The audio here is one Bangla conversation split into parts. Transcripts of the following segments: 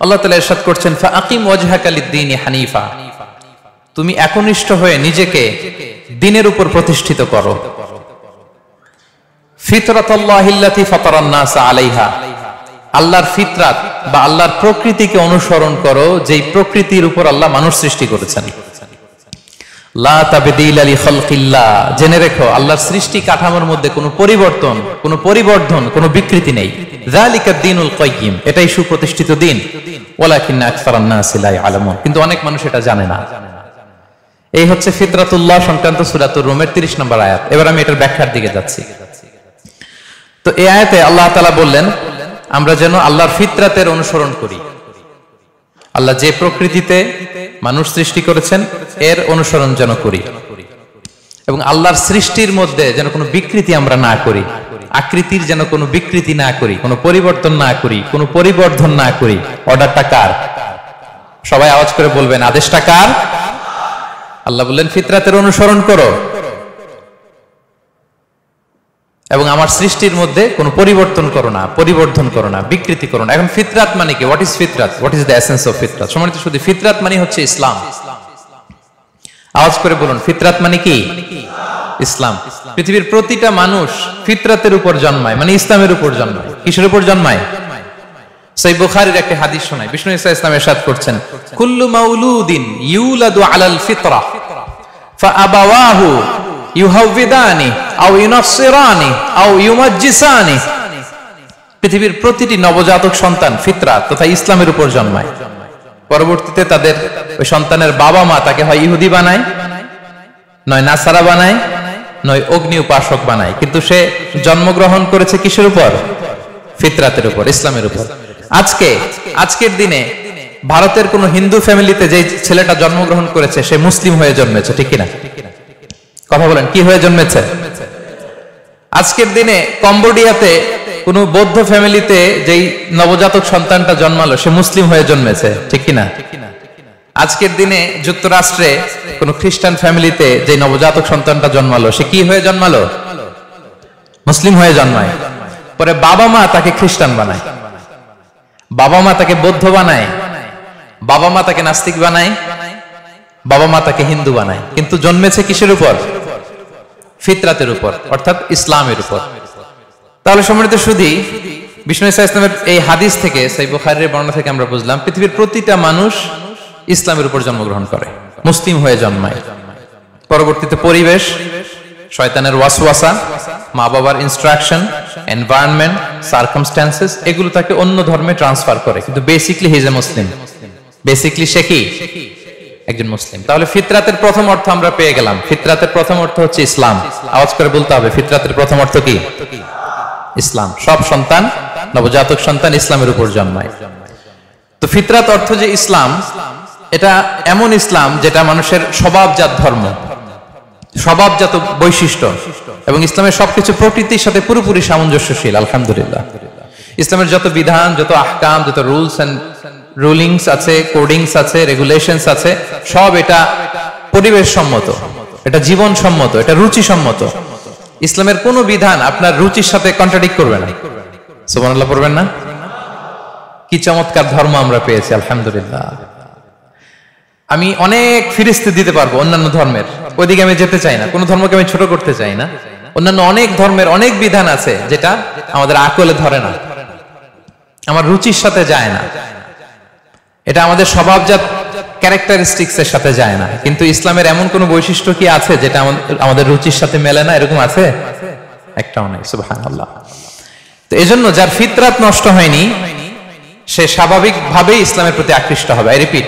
আল্লাহ তাআলা ইরশাদ করছেন, ফাআকিম ওয়াজহাকা লিদ-দীনি হানিফা, তুমি একনিষ্ঠ হয়ে নিজেকে দ্বীনের উপর প্রতিষ্ঠিত করো। ফিতরাতাল্লাহিল্লাতী ফাতারান নাস আলাইহা, আল্লাহর ফিতরাত বা আল্লাহর প্রকৃতিকে অনুসরণ করো, যেই প্রকৃতির উপর আল্লাহ মানুষ সৃষ্টি করেছেন। লা তাবদীলা লিখালকিল্লাহ, জেনে রেখো আল্লাহর সৃষ্টি কাঠামোর মধ্যে কোনো পরিবর্তন, কোনো পরিবর্ধন, কোনো বিকৃতি নেই। যালিকা দ্বীনুল কাইয়্যিম, এটাই সুপ্রতিষ্ঠিত দ্বীন। ওয়ালাকিন্না আকসারান নাসি লা ইয়ালামুন, কিন্তু অনেক মানুষ এটা জানে না। এই হচ্ছে ফিতরাতুল্লাহ সংক্রান্ত সূরাতুর রুমের 30 নম্বর আয়াত। এবার আমি এটার ব্যাখ্যার দিকে যাচ্ছি। তো এই আয়াতে আল্লাহ তাআলা বললেন আমরা যেন আল্লাহর ফিতরাতের অনুসরণ করি। আল্লাহ যে প্রকৃতিতে মানুষ সৃষ্টি করেছেন এর অনুসরণ যেন করি, এবং আল্লাহর সৃষ্টির মধ্যে যেন কোনো বিকৃতি আমরা না করি, আকৃতির যেন কোনো বিকৃতি না করি, কোনো পরিবর্তন না করি, কোনো পরিবর্ধন না করি। অর্ডারটা কার? সবাই আওয়াজ করে বলবেন, আদেশটা কার? আল্লাহ বললেন ফিতরাতের অনুসরণ করো এবং আমার সৃষ্টির মধ্যে কোনো পরিবর্তন করো না, পরিবর্ধন করো না, বিকৃতি করো না। এখন ফিতরাত মানে কি? হোয়াট ইজ ফিতরাত? What is the essence of ফিতরাত? সম্মানিত শুধু ফিতরাত মানে হচ্ছে ইসলাম। আওয়াজ করে বলুন, ফিতরাত মানে কি? ইসলাম। পৃথিবীর প্রতিটা মানুষ ফিতরাতের উপর জন্মায়, মানে ইসলামের উপর জন্মায়। কিসের উপর জন্মায়? সহিহ বুখারীর একটা হাদিস শোনায়, বিষ্ণু ঈসা ইসলাম ইরশাদ করছেন, কুল্লু মাউলুদিন ইউলাদু আলাল ফিতরাহ ফাআবাওয়াহু ইউহাউবিদানি আও ইউনাসসিরানি আও ইউমাজ্জিসানি। পৃথিবীর প্রতিটি নবজাতক সন্তান ফিতরাত তথা ইসলামের উপর জন্মায়। পরবর্তীতে তাদের ওই সন্তানের বাবা মা তাকে হয় ইহুদি বানায়, নয় নাসারা বানায়, নয় অগ্নি উপাসক বানায়, কিন্তু সে জন্মগ্রহণ করেছে কিসের উপর? ফিতরাতের উপর, ইসলামের উপর। আজকের দিনে ভারতের কোন হিন্দু ফ্যামিলিতে যে ছেলেটা জন্মগ্রহণ করেছে সে মুসলিম হয়ে জন্মেছে, ঠিক কিনা? কথা বলেন, কি হয়ে জন্মেছে? আজকের দিনে কম্বোডিয়াতে কোন বৌদ্ধ ফ্যামিলিতে যেই নবজাতক সন্তানটা জন্মালো সে মুসলিম হয়ে জন্মেছে, ঠিক কিনা? আজকের দিনে যুক্তরাষ্ট্রে কোন খ্রিস্টান ফ্যামিলিতে যে নবজাতক সন্তানটা জন্মালো সে কি হয়ে জন্মালো? মুসলিম হয়ে জন্মায়। পরে বাবা মা তাকে খ্রিস্টান বানায়, বাবা মা তাকে বৌদ্ধ বানায়, বাবা মা তাকে নাস্তিক বানায়, বাবা মা তাকে হিন্দু বানায়, কিন্তু জন্মেছে কিসের উপর? ফিতরাতের উপর, অর্থাৎ ইসলামের উপর। তাহলে সম্মানিত শুধু বিষ্ণু ঈসা ইসলামের এই হাদিস থেকে, সহিহ বুখারীর বর্ণনা থেকে আমরা বুঝলাম পৃথিবীর প্রতিটা মানুষ ইসলামের উপর জন্মগ্রহণ করে, মুসলিম হয়ে জন্মায়। পরবর্তীতে পরিবেশ, শয়তানের ওয়াসওয়াসা, মা বাবার ইনস্ট্রাকশন, এনভায়রনমেন্ট, সার্কামস্ট্যান্সেস, এগুলো তাকে অন্য ধর্মে ট্রান্সফার করে, কিন্তু basically he is a Muslim. Basically সে কি? একজন মুসলিম। তাহলে ফিতরাতের প্রথম অর্থ আমরা পেয়ে গেলাম। ফিতরাতের প্রথম অর্থ হচ্ছে ইসলাম। আওয়াজ করে বলতে হবে, ফিতরাতের প্রথম অর্থ কি? ইসলাম। সব সন্তান, নবজাতক সন্তান ইসলামের উপর জন্মায়। তো ফিতরাত অর্থ যে ইসলাম, এটা এমন ইসলাম যেটা মানুষের স্বভাবজাত ধর্ম, স্বভাবজাত বৈশিষ্ট্য, এবং ইসলামের সবকিছু প্রকৃতির সাথে পুরোপুরি সামঞ্জস্যশীল। আলহামদুলিল্লাহ। ইসলামের যত বিধান, যত আহকাম, যত রুলস এন্ড রুলিংস আছে, কোডিংস আছে, রেগুলেশনস আছে, সব এটা পরিবেশ সম্মত, এটা জীবন সম্মত, এটা রুচি সম্মত। ইসলামের কোন বিধান আপনার রুচির সাথে কন্ট্রাডিক্ট করবে না। সুবহানাল্লাহ পড়বেন না? কি চমৎকার ধর্ম আমরা পেয়েছি, আলহামদুলিল্লাহ। আমি অনেক ফিরিস্তি দিতে পারবো অন্যান্য ধর্মের, ওইদিকে আমি যেতে চাই না, কোন ধর্মকে আমি ছোট করতে চাই না। অন্যান্য অনেক ধর্মের অনেক বিধান আছে যেটা আমাদের আকলে ধরে না, আমার রুচির সাথে যায় না, এটা আমাদের স্বভাবজাত ক্যারেক্টারিস্টিক্স এর সাথে যায় না। কিন্তু ইসলামের এমন কোন বৈশিষ্ট্য কি আছে যেটা আমাদের রুচির সাথে মেলে না? এরকম আছে? একটাও নাই। সুবহানাল্লাহ। তো এজন্য যার ফিতরাত নষ্ট হয়নি সে স্বাভাবিকভাবেই ইসলামের প্রতি আকৃষ্ট হবে। আই রিপিট,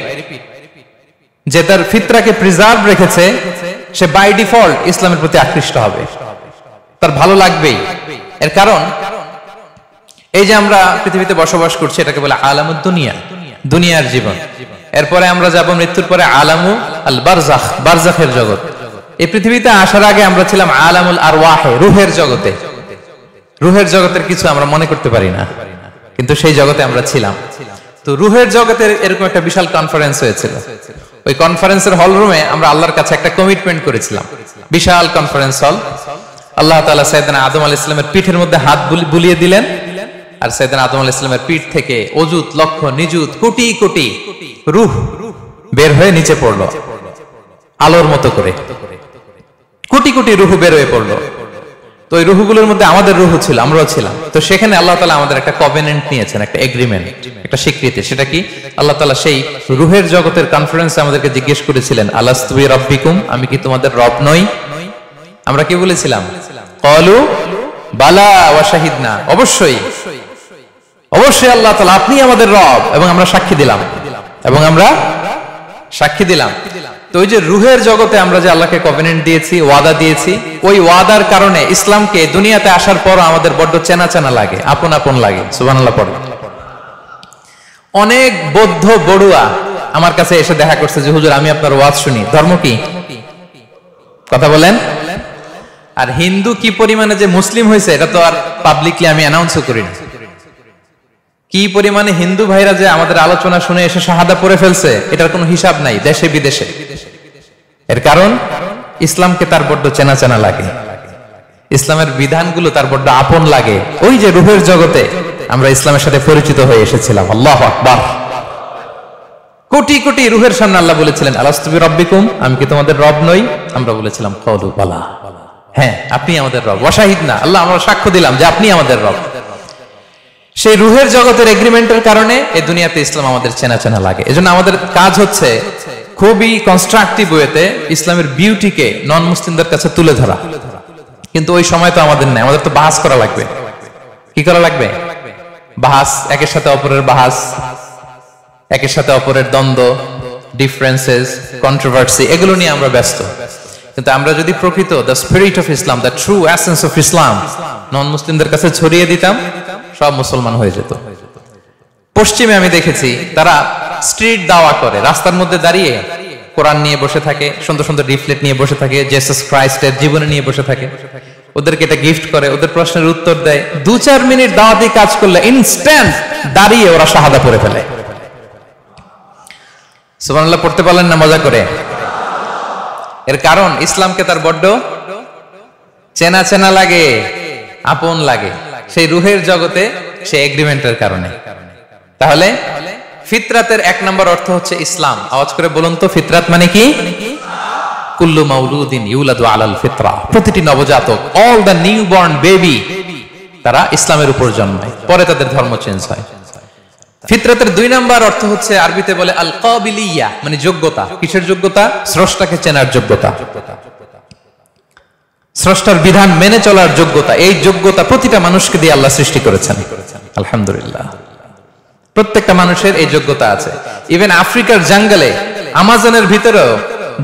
যে তার ফিতরাকে প্রিজার্ভ রেখেছে সে বাই ডিফল্ট ইসলামের প্রতি আকৃষ্ট হবে, তার ভালো লাগবেই। এর কারণ এই যে আমরা পৃথিবীতে বসবাস করছি এটাকে বলে আলামুদ দুনিয়া, দুনিয়ার জীবন। এরপরে আমরা যাব মৃত্যুর পরে আলামু আল বারজাখ, বারজাখের জগৎ। এই পৃথিবীতে আসার আগে আমরা ছিলাম আলামুল আরওয়াহ, রূহের জগতে। রূহের জগতের কিছু আমরা মনে করতে পারি না, কিন্তু সেই জগতে আমরা ছিলাম। তো রূহের জগতের এরকম একটা বিশাল কনফারেন্স হয়েছিল। ওই কনফারেন্সের হল রুমে আমরা আল্লাহর কাছে একটা কমিটমেন্ট করেছিলাম, বিশাল কনফারেন্স হল। আল্লাহ তাআলা সাইয়েদনা আদম আলাইহিস সালামের পিঠের মধ্যে হাত বুলিয়ে দিলেন, আর সাইয়েদনা আদম আলাইহিস সালামের পিঠ থেকে অযুত লক্ষ নিযুত কোটি কোটি রূহ বের হয়ে নিচে পড়লো আলোর মতো করে, কোটি কোটি রূহ বের হয়ে পড়লো। তো ওই রূহগুলোর মধ্যে আমাদের রূহ ছিল, আমরাও ছিলাম। তো সেখানে আল্লাহ তাআলা আমাদের একটা কভেনেন্ট নিয়েছেন, একটা এগ্রিমেন্ট, একটা স্বীকৃতি। সেটা কি? আল্লাহ তাআলা সেই রূহের জগতের কনফারেন্সে আমাদেরকে জিজ্ঞেস করেছিলেন, আলাস্তু বিরাব্বিকুম, আমি কি তোমাদের রব নই? আমরা কি বলেছিলাম? ক্বালু বালা ওয়া শাহিদনা, অবশ্যই অবশ্যই আল্লাহ তাআলা আপনি আমাদের রব, এবং আমরা সাক্ষী দিলাম, এবং আমরা সাক্ষী দিলাম। তো ওই যে রূহের জগতে আমরা যে আল্লাহকে কভেনেন্ট দিয়েছি, ওয়াদা দিয়েছি, ওই ওয়াদার কারণে ইসলামকে দুনিয়াতে আসার পর আমাদের বড্ড চেনা চেনা লাগে, আপন আপন লাগে। সুবহানাল্লাহ পড়ে। অনেক বৌদ্ধ বড়ুয়া আমার কাছে এসে দেখা করছে যে হুজুর আমি আপনার ওয়াজ শুনি, ধর্ম কি? কথা বলেন। আর হিন্দু কি পরিমাণে যে মুসলিম হয়েছে এটা তো আর পাবলিকলি আমি অ্যানাউন্সও করি না। কি পরিমাণে হিন্দু ভাইরা যে আমাদের আলোচনা শুনে এসে শাহাদা পড়ে ফেলছে এটার কোনো হিসাব নাই দেশে বিদেশে। এর কারণ ইসলামকে তার বড্ড চেনা চেনা লাগে, ইসলামের বিধানগুলো তার বড্ড আপন লাগে। ওই যে রূহের জগতে আমরা ইসলামের সাথে পরিচিত হয়ে এসেছিলাম। আল্লাহু আকবার। কোটি কোটি রূহের সামনে আল্লাহ বলেছিলেন, আলাস্তু বিরাব্বিকুম, আমি কি তোমাদের রব নই? আমরা বলেছিলাম ক্বালু বালা, হ্যাঁ আপনি আমাদের রব। ওয়া শাহিদনা, আল্লাহ আমরা সাক্ষ্য দিলাম যে আপনি আমাদের রব। সেই রূহের জগতের এগ্রিমেন্টের কারণে এই দুনিয়াতে ইসলাম আমাদের চেনা চেনা লাগে। এজন্য আমাদের কাজ হচ্ছে খুবই কনস্ট্রাকটিভ ওয়েতে ইসলামের বিউটিকে নন মুসলিমদের কাছে তুলে ধরা। কিন্তু ওই সময় তো আমাদের নেই, আমাদের তো বাহাস করা লাগবে। কি করা লাগবে? বাহাস, একের সাথে অপরের বাহাস, একের সাথে অপরের দ্বন্দ্ব, ডিফারেন্সেস, কন্ট্রোভার্সি, এগুলো নিয়ে আমরা ব্যস্ত। কিন্তু আমরা যদি প্রকৃত the spirit of Islam, the true essence of Islam non মুসলিমদের কাছে ছড়িয়ে দিতাম, সব মুসলমান হয়ে যেত। পশ্চিমে আমি দেখেছি তারা স্ট্রিট দাওয়া করে, রাস্তার মধ্যে দাঁড়িয়ে কোরআন নিয়ে বসে থাকে, সুন্দর সুন্দর লিফলেট নিয়ে বসে থাকে, জেসাস ক্রাইস্টের জীবনী নিয়ে বসে থাকে, ওদেরকে এটা গিফট করে, ওদের প্রশ্নের উত্তর দেয়। 2-4 মিনিট দাওয়াতি কাজ করলে ইনস্ট্যান্ট দাঁড়িয়ে ওরা শাহাদা পড়ে ফেলে। সুবহানাল্লাহ পড়তে পারলেন না মজা করে? এর কারণ ইসলামকে তার বড্ড চেনা চেনা লাগে, আপন লাগে, সেই রূহের জগতে সেই এগ্রিমেন্টের কারণে। তাহলে ফিতরাতের 1 নম্বর অর্থ হচ্ছে ইসলাম। আওয়াজ করে বলুন তো, ফিতরাত মানে কি? কুল্লু মাউলুদিন ইউলাদু আলাল ফিতরা, প্রতিটি নবজাতক, অল দ্য নিউবর্ন বেবি, তারা ইসলামের উপর জন্মায়, পরে তাদের ধর্ম চেঞ্জ হয়। ফিতরাতের 2 নম্বর অর্থ হচ্ছে আরবিতে বলে আল কাবিলিয়া, মানে যোগ্যতা। কিসের যোগ্যতা? স্রষ্টাকে চেনার যোগ্যতা, স্রষ্টার বিধান মেনে চলার যোগ্যতা। এই যোগ্যতা প্রতিটা মানুষকে দিয়ে আল্লাহ সৃষ্টি করেছেন। আলহামদুলিল্লাহ, প্রত্যেকটা মানুষের এই যোগ্যতা আছে। ইভেন আফ্রিকার জঙ্গলে, আমাজনের ভিতরেও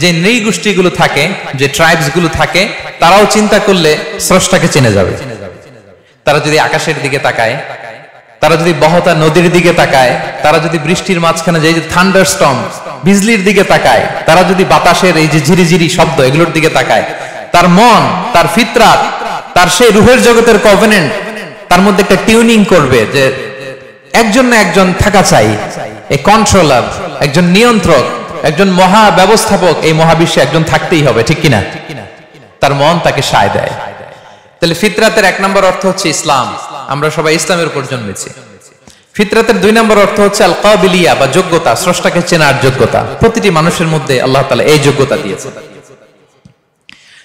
যে নৃগোষ্ঠীগুলো থাকে, যে ট্রাইবস গুলো থাকে, তারাও চিন্তা করলে স্রষ্টাকে চিনে যাবে। তারা যদি আকাশের দিকে তাকায়, তারা যদি বহতা নদীর দিকে তাকায়, তারা যদি বৃষ্টির মাঝখানে যে থান্ডারস্টর্ম, বিজলির দিকে তাকায়, তারা যদি বাতাসের এই যে ঝিরিঝিরি শব্দ এগুলোর দিকে তাকায়, তার মন, তার ফিতরাত, তার সেই রূহের জগতের কভেনেন্ট তার মধ্যে একটা টিউনিং করবে যে একজন না একজন থাকা চাই, এই কন্ট্রোলার, একজন নিয়ন্ত্রক, একজন মহা ব্যবস্থাপক এই মহাবিশ্বে একজন থাকতেই হবে, ঠিক কিনা? তার মন তাকে সায় দেয়। তাহলে ফিতরাতের 1 নম্বর অর্থ হচ্ছে ইসলাম। আমরা সবাই ইসলামের উপর জন্মেছি। ফিতরাতের 2 নম্বর অর্থ হচ্ছে আল কাবিলিয়া বা যোগ্যতা, স্রষ্টাকে চেনার যোগ্যতা। প্রতিটি মানুষের মধ্যে আল্লাহ তাআলা এই যোগ্যতা দিয়েছেন।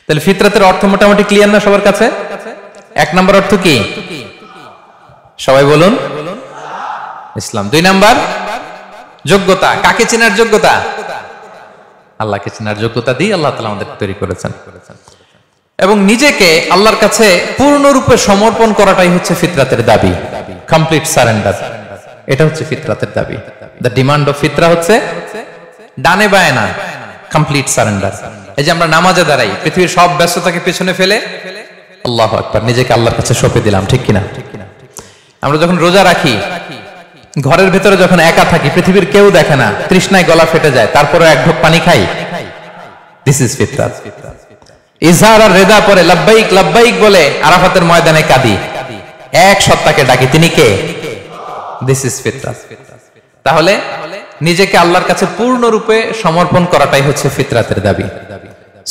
তাহলে ফিতরাতের অর্থ মোটামুটি ক্লিয়ার না সবার কাছে? 1 নম্বর অর্থ কি? সবাই বলুন, ইসলাম। 2 নম্বর যোগ্যতা। কাকে চেনার যোগ্যতা? আল্লাহকে চেনার যোগ্যতা দিয়ে আল্লাহ তাআলা আমাদের তৈরি করেছেন। এবং নিজেকে আল্লাহর কাছে পূর্ণরূপে সমর্পণ করাটাই হচ্ছে ফিতরাতের দাবি, কমপ্লিট সারেন্ডার। এটা হচ্ছে ফিতরাতের দাবি। দ্য ডিমান্ড অফ ফিতরা হচ্ছে ডানে বায়ে না, কমপ্লিট সারেন্ডার। এই যে আমরা নামাজে দাঁড়াই, পৃথিবীর সব ব্যস্ততাকে পেছনে ফেলে আল্লাহু আকবার, নিজেকে আল্লাহর কাছে সঁপে দিলাম, ঠিক কিনা? আমরা যখন রোজা রাখি, ঘরের ভেতরে যখন একা থাকি, পৃথিবীর কেউ দেখে না, তৃষ্ণায় গলা ফেটে যায়, তারপরে 1 ঢোক পানি খাই, দিস ইজ ফিতরাত। ইজহার আর রেদা পরে লাব্বাইক লাব্বাইক বলে আরাফাতের ময়দানে কাঁদি, এক সত্তাকে ডাকি, তিনি কে? দিস ইজ ফিতরাত। তাহলে নিজেকে আল্লাহর কাছে পূর্ণরূপে সমর্পণ করাটাই হচ্ছে ফিতরাতের দাবি।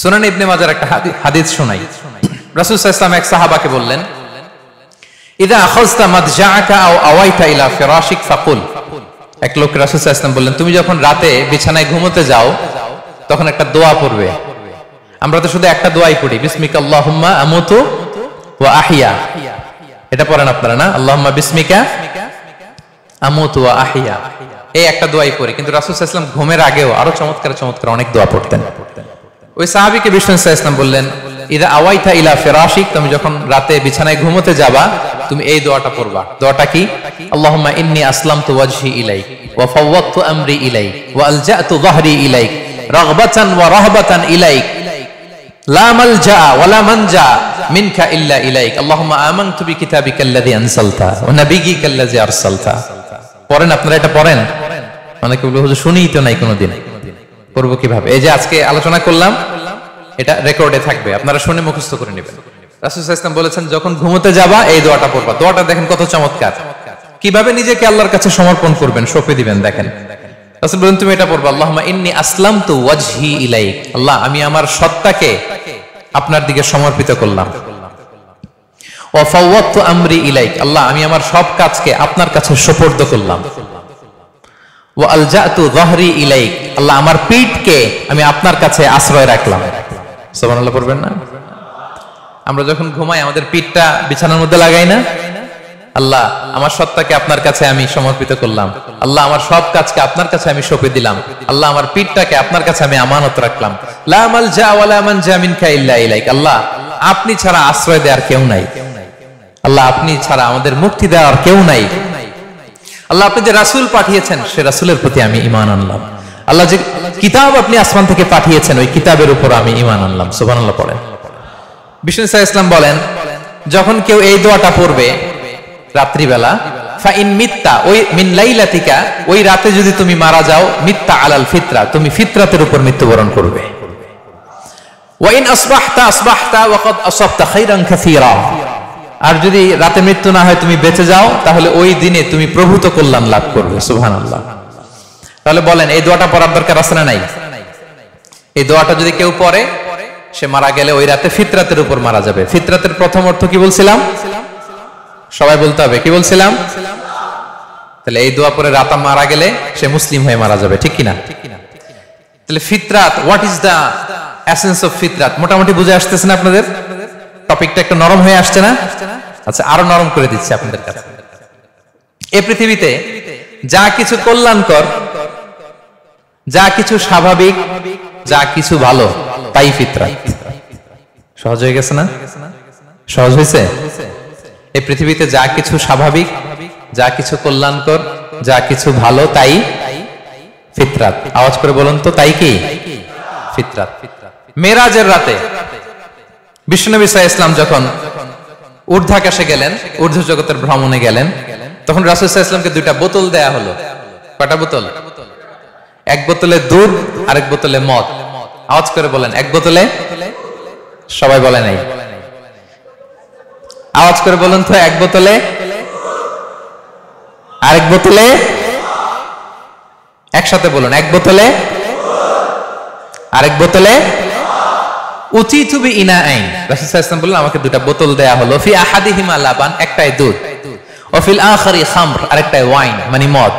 সুনান ইবনে মাজার একটা হাদিস শোনাই। রাসূল সাল্লাল্লাহু আলাইহি ওয়াসাল্লাম এক সাহাবাকে বললেন, ইদা আখাযতা মাদজাআকা আও আওয়াইতা ইলা ফিরাশিক ফাকুল। এক লোক রাসূল সাল্লাল্লাহু আলাইহি ওয়াসাল্লাম বললেন, তুমি যখন রাতে বিছানায় ঘুমোতে যাও তখন একটা দোয়া পড়বে। আমরা তো শুধু একটা দোয়াই পড়ি, বিসমিকা আল্লাহুম্মা আমুতু ওয়া আহইয়া, এটা পড়েন আপনারা না? আল্লাহুম্মা বিসমিকা আমুতু ওয়া আহইয়া, এই একটা দোয়াই পড়ি। কিন্তু রাসূল সাল্লাল্লাহু আলাইহি ওয়াসাল্লাম ঘুমের আগেও আরো চমৎকার চমৎকার অনেক দোয়া পড়তেন। ওই সাহাবীকে বিষ্ণু সাল্লাল্লাহু আলাইহি ওয়াসাল্লাম বললেন, ইদা আওয়াইতা ইলা ফিরাশিক, তুমি যখন রাতে বিছানায় ঘুমোতে যাবা তুমি এই দোয়াটা পড়বা। দোয়াটা কি? আল্লাহুম্মা ইন্নী আসলামতু ওয়াজহি ইলাইক ওয়া ফাওয়াদতু আমরি ইলাইক ওয়া আলজাতু যহরি ইলাইক রাগবাতান ওয়া রাহবাতান ইলাইক লা মালজা ওয়া লা মানজা মিনকা ইল্লা ইলাইক আল্লাহুম্মা আমানতু বিকিতাবিকাল্লাযী আনসালতা ওয়া নাবিয়্যিকাল্লাযী আরসালতা। পড়েন আপনারা, এটা পড়েন। অনেকে বলে হুজুর শুনিই তো নাই কোনোদিন, পড়ব কিভাবে? এই যে আজকে আলোচনা করলাম এটা রেকর্ডে থাকবে, আপনারা শুনে মুখস্থ করে নেবেন। রাসূল সাল্লাল্লাহু আলাইহি ওয়াসাল্লাম বলেছেন যখন ঘুমোতে যাবা এই দোয়াটা পড়বা। দোয়াটা দেখেন কত চমৎকার, কিভাবে নিজেকে আল্লাহর কাছে সমর্পণ করবেন, সঁপে দিবেন। দেখেন রাসূল বলেন তুমি এটা পড়বা, আল্লাহুম্মা ইন্নী আসলামতু ওয়াজহি ইলাইক, আল্লাহ আমি আমার সত্তাকে আপনার দিকে সমর্পিত করলাম। ওয়া ফাওয়াদতু আমরি ইলাইক, আল্লাহ আমি আমার সব কাজকে আপনার কাছে সুপর্দ করলাম। ওয়া আলজাতু যহরি ইলাইক, আল্লাহ আমার পিঠকে আমি আপনার কাছে আশ্রয় রাখলাম। সুবহানাল্লাহ পড়বেন না? আমরা যখন ঘুমাই আমাদের পিঠটা বিছানার মধ্যে লাগাই না? আল্লাহ আমার সত্তাকে আপনার কাছে আমি সমর্পিত করলাম, আল্লাহ আমার সব কাজকে আপনার কাছে আমি সঁপে দিলাম, আল্লাহ আমার পিঠটাকে আপনার কাছে আমি আমানত রাখলাম। লা মালজা ওয়া লা মানজা মিনকা ইল্লা ইলাইক, আল্লাহ আপনি ছাড়া আশ্রয় দেওয়ার কেউ নাই, আল্লাহ আপনি ছাড়া আমাদের মুক্তি দেওয়ার কেউ নাই। আল্লাহ আপনি যে রাসূল পাঠিয়েছেন সে রাসূলের প্রতি আমি ঈমান আনলাম। আল্লাহ যে কিতাব আপনি আসমান থেকে পাঠিয়েছেন ওই কিতাবের উপর আমি ঈমান আনলাম। সুবহানাল্লাহ পড়েন। বিষ্ণু সাল্লাল্লাহু আলাইহি ওয়াসাল্লাম বলেন যখন কেউ এই দোয়াটা পড়বে রাত্রিবেলা, ফা ইন মিত্তা, ওই মিন লাইলাতিকা, ওই রাতে যদি তুমি মারা যাও, মিত্তা আলাল ফিতরা, তুমি ফিতরাতের উপর মৃত্যুবরণ করবে। ওয়া ইন আসবাহতা আসবাহতা ওয়া ক্বাদ আসাবতা খাইরান কাসীরা, আর যদি রাতে মৃত্যু না হয় তুমি বেঁচে যাও তাহলে ওই দিনে তুমি প্রভূত কল্যাণ লাভ করবে। সুবহানাল্লাহ। তাহলে বলেন এই দোয়াটা পড়ার দরকার আছে না নাই? এই দোয়াটা যদি কেউ পড়ে সে মারা গেলে ওই রাতে ফিতরাতের উপর মারা যাবে। ফিতরাতের প্রথম অর্থ কি বলছিলাম? সবাই বলতে হবে, কি বলছিলাম? তাহলে এই দোয়া পরে রাতে মারা গেলে সে মুসলিম হয়ে মারা যাবে, ঠিক কিনা? তাহলে ফিতরাত, what is the essence of ফিতরাত? মোটামুটি বুঝে আসতেছে না আপনাদের? টপিকটা একটু নরম হয়ে আসছে না? আচ্ছা আরো নরম করে দিচ্ছি আপনাদের কাছে। এই পৃথিবীতে যা কিছু কল্যাণকর, যা কিছু স্বাভাবিক, যা কিছু ভালো, তাই ফিতরাত। সহজ হয়ে গেছে না? সহজ হয়েছে? এই পৃথিবীতে যা কিছু স্বাভাবিক, যা কিছু কল্যাণকর, যা কিছু ভালো, তাই ফিতরাত। আওয়াজ করে বলুন তো, তাই কি? ফিতরাত। মেরাজের রাতে বিশ্বনবী সাল্লাল্লাহু আলাইহি ওয়াসাল্লাম যখন ঊর্ধ্বাকাশে গেলেন, ঊর্ধ্ব জগতের ভ্রমণে গেলেন, তখন রাসূল সাল্লাল্লাহু আলাইহি ওয়াসাল্লামকে দুইটা বোতল দেয়া হলো। কয়টা বোতল? এক বোতলে দুধ, আরেক বোতলে মদ। আওয়াজ করে বলেন, এক বোতলে, সবাই বলে নাই, আওয়াজ করে বলুন তো, এক বোতলে, আরেক বোতলে, একসাথে বলুন, এক বোতলে, আরেক বোতলে, উতিতু বিইনাআইন। রাসূল সাল্লাল্লাহু আলাইহি ওয়াসাল্লাম বললেন আমাকে দুটো বোতল দেয়া হলো, ফি আহাদিহিমা লাবান, একটাই দুধ, ওয়া ফিল আখিরি খামর, আরেকটাই ওয়াইন মানে মদ।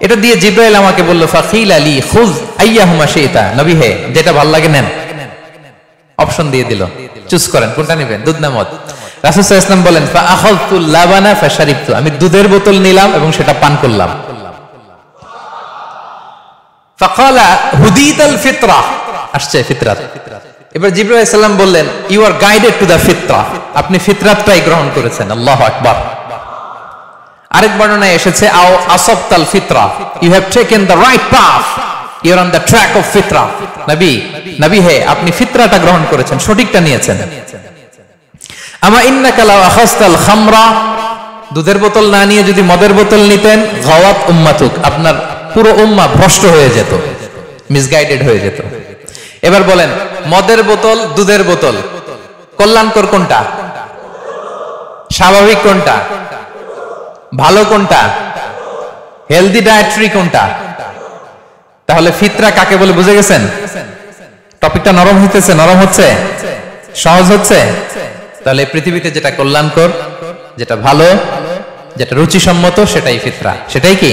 এটা দিয়ে জিবরাইল আমাকে বলল, ফাকিল আলী খুয আইয়াহুমা শিতা, নবী হে যেটা ভালো লাগে নেন। অপশন দিয়ে দিল, চুজ করেন কোনটা নেবেন, দুধ না মদ। রাসূল সাল্লাল্লাহু আলাইহি ওয়াসাল্লাম বলেন, ফা আখাযতু লাবানা ফাশারিবতু, আমি দুধের বোতল নিলাম এবং সেটা পান করলাম। ফাকালা হুদিতাল ফিতরা, আসছে ফিতরাত। এবার জিবরাইল আলাইহিস সালাম বললেন, you are guided to the ফিতরা, আপনি ফিতরাতটাই গ্রহণ করেছেন। আল্লাহু আকবার। আরেক বর্ণনায় এসেছে, আও আসাবতাল ফিতরা, you have taken the right path, you are on the track of ফিতরা। নবী হে আপনি ফিতরাটা গ্রহণ করেছেন, সঠিকটা নিয়েছেন। আমা ইন্নাকা লাও আখাযতাল খামরা, দুধের বোতল না নিয়ে যদি মদের বোতল নিতেন, গাওয়াত উম্মাতুক, আপনার পুরো উম্মাহ ভ্রষ্ট হয়ে যেত, মিসগাইডেড হয়ে যেত। এবার বলেন, মদের বোতল, দুধের বোতল, কল্যাণকর কোনটা? স্বাভাবিক কোনটা? ভালো কোনটা? হেলদি ডায়েটরি কোনটা? তাহলে ফিতরা কাকে বলে বুঝে গেছেন? টপিকটা নরম হইতেছে, নরম হচ্ছে, সহজ হচ্ছে। তাহলে পৃথিবীতে যেটা কল্যাণকর, যেটা ভালো, যেটা রুচিসম্মত, সেটাই ফিতরা। সেটাই কি?